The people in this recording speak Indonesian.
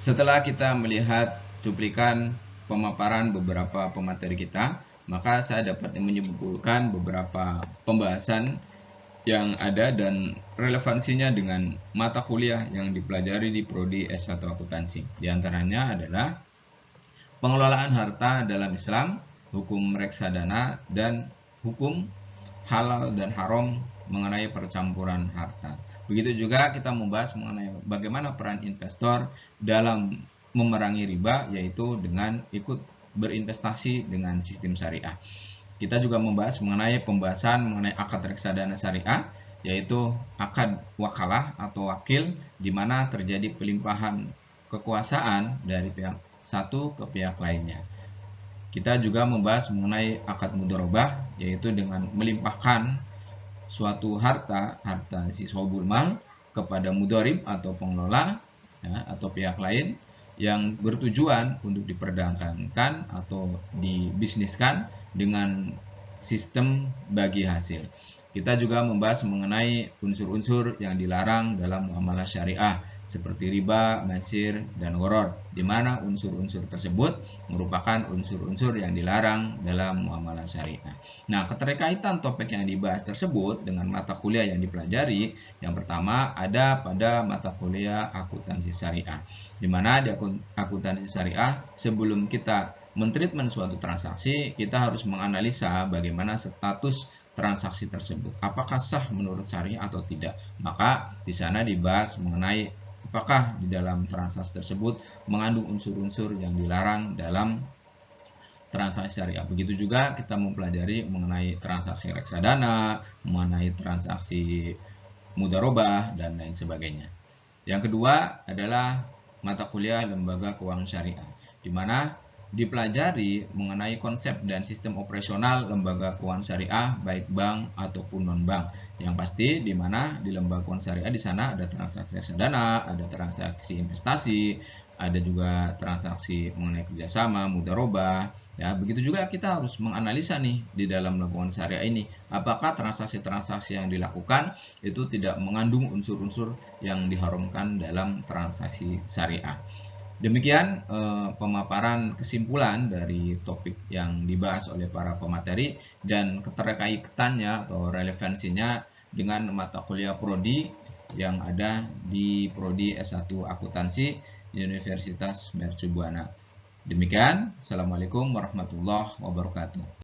Setelah kita melihat cuplikan pemaparan beberapa pemateri kita, maka saya dapat menyimpulkan beberapa pembahasan yang ada dan relevansinya dengan mata kuliah yang dipelajari di Prodi S1 Akuntansi. Di antaranya adalah pengelolaan harta dalam Islam, hukum reksadana, dan hukum halal dan haram mengenai percampuran harta. Begitu juga kita membahas mengenai bagaimana peran investor dalam memerangi riba, yaitu dengan ikut berinvestasi dengan sistem syariah. Kita juga membahas mengenai pembahasan mengenai akad reksadana syariah, yaitu akad wakalah atau wakil, di mana terjadi pelimpahan kekuasaan dari pihak satu ke pihak lainnya. Kita juga membahas mengenai akad mudharabah, yaitu dengan melimpahkan suatu harta si sobul mal kepada mudharib atau pengelola ya, atau pihak lain yang bertujuan untuk diperdagangkan atau dibisniskan dengan sistem bagi hasil. Kita juga membahas mengenai unsur-unsur yang dilarang dalam muamalah syariah seperti riba, maisir, dan gharar, di mana unsur-unsur tersebut merupakan unsur-unsur yang dilarang dalam muamalah syariah. Nah, keterkaitan topik yang dibahas tersebut dengan mata kuliah yang dipelajari, yang pertama ada pada mata kuliah akuntansi syariah, di mana di akuntansi syariah sebelum kita mentreatment suatu transaksi, kita harus menganalisa bagaimana status transaksi tersebut, apakah sah menurut syariah atau tidak. Maka di sana dibahas mengenai apakah di dalam transaksi tersebut mengandung unsur-unsur yang dilarang dalam transaksi syariah. Begitu juga kita mempelajari mengenai transaksi reksadana, mengenai transaksi mudharabah, dan lain sebagainya. Yang kedua adalah mata kuliah lembaga keuangan syariah, di mana dipelajari mengenai konsep dan sistem operasional lembaga keuangan syariah baik bank ataupun non bank. Yang pasti di mana di lembaga keuangan syariah di sana ada transaksi reksadana, ada transaksi investasi, ada juga transaksi mengenai kerjasama, mudharabah. Ya, begitu juga kita harus menganalisa nih di dalam lingkungan syariah ini, apakah transaksi-transaksi yang dilakukan itu tidak mengandung unsur-unsur yang diharamkan dalam transaksi syariah. Demikian pemaparan kesimpulan dari topik yang dibahas oleh para pemateri dan keterkaitannya atau relevansinya dengan mata kuliah prodi yang ada di Prodi S1 Akuntansi di Universitas Mercubuana. Demikian, Assalamualaikum warahmatullahi wabarakatuh.